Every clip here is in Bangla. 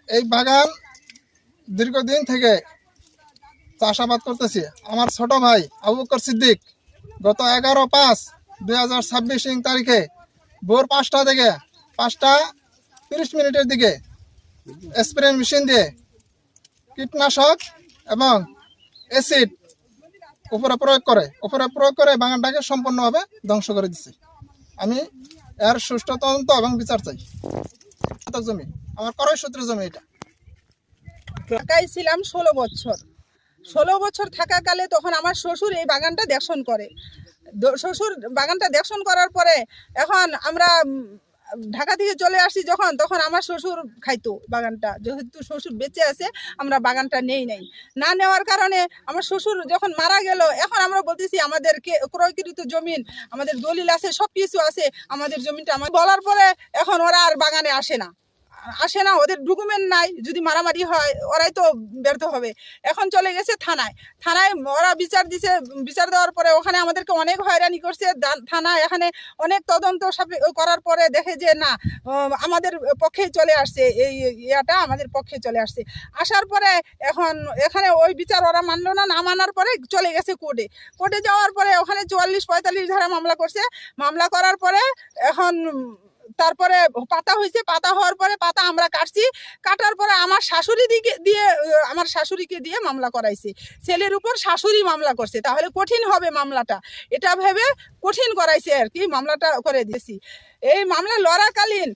এই বাগান দীর্ঘদিন থেকে চাষাবাদ করতেছি। আমার ছোট ভাই আবু বকর সিদ্দিক গত 11/5/2026 তারিখে ভোর 5টা থেকে 5টা 30 মিনিটের দিকে স্প্রে মেশিন দিয়ে কীটনাশক এবং অ্যাসিড উপরে প্রয়োগ করে বাগানটাকে সম্পূর্ণভাবে ধ্বংস করে দিচ্ছে। আমি এর সুষ্ঠু তদন্ত এবং বিচার চাই। জমি আমার ক্রয় সূত্রে জমি এটা। ঢাকায় ছিলাম 16 বছর থাকাকালে তখন আমার শ্বশুর এই বাগানটা দেখশন করে। শ্বশুর বাগানটা দেখশন করার পরে এখন আমরা ঢাকা থেকে চলে আসি তখন আমার শ্বশুর খাইতো বাগানটা। যেহেতু শ্বশুর বেঁচে আছে আমরা বাগানটা নাই না নেওয়ার কারণে আমার শ্বশুর যখন মারা গেল, এখন আমরা বলতেছি আমাদের ক্রয়কৃত জমিন, আমাদের দলিল আছে, সব কিছু আছে, আমাদের জমিটা আমার বলার পরে এখন ওরা আর বাগানে আসে না, ওদের ডকুমেন্ট নাই। যদি মারামারি হয় ওরাই তো ব্যর্থ হবে। এখন চলে গেছে থানায় ওরা বিচার দিছে। বিচার দেওয়ার পরে ওখানে আমাদেরকে অনেক হয়রানি করছে। থানায় এখানে অনেক তদন্ত করার পরে দেখে যে না, আমাদের পক্ষেই চলে আসছে, এই ইয়াটা আমাদের পক্ষে চলে আসছে। আসার পরে এখন এখানে ওই বিচার ওরা মানলো না মানার পরে চলে গেছে কোর্টে যাওয়ার পরে ওখানে 44-45 ধারা মামলা করছে। মামলা করার পরে এখন তারপরে পাতা হয়েছে। পাতা হওয়ার পরে পাতা আমরা কাটার পরে আমার শাশুড়িকে দিয়ে মামলা করাইছে। ছেলের উপর শাশুড়ি মামলা করছে, তাহলে কঠিন হবে মামলাটা, এটা ভেবে কঠিন করাইছে আর কি, মামলাটা করে দিয়েছি। এই মামলা লড়াকালীন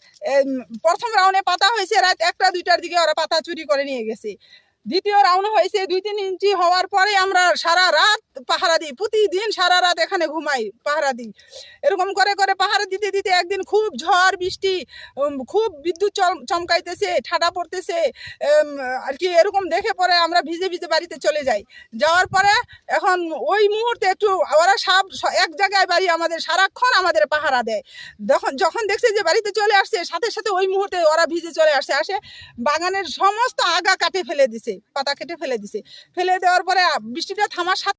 প্রথম রাউন্ডে পাতা হয়েছে রাত 1টা-2টার দিকে, ওরা পাতা চুরি করে নিয়ে গেছে। দ্বিতীয় রাউন্ড হয়েছে 2-3 ইঞ্চি হওয়ার পরে আমরা সারা রাত পাহারা দিই, প্রতিদিন সারা রাত এখানে ঘুমাই, পাহারা দিই। এরকম করে পাহারা দিতে একদিন খুব ঝড় বৃষ্টি, খুব বিদ্যুৎ চমকাইতেছে, ঠাডা পড়তেছে আর কি। এরকম দেখে পরে আমরা ভিজে বাড়িতে চলে যাই। যাওয়ার পরে এখন ওই মুহূর্তে একটু ওরা সব এক জায়গায় বাড়ি আমাদের সারাক্ষণ আমাদের পাহারা দেয়। যখন দেখছে যে বাড়িতে চলে আসছে, সাথে ওই মুহূর্তে ওরা ভিজে চলে আসে বাগানের সমস্ত আগা কাটে ফেলে দিছে, পাতা কেটে ফেলে দিছে। ফেলে দেওয়ার পরে বৃষ্টিটা থামার সাথে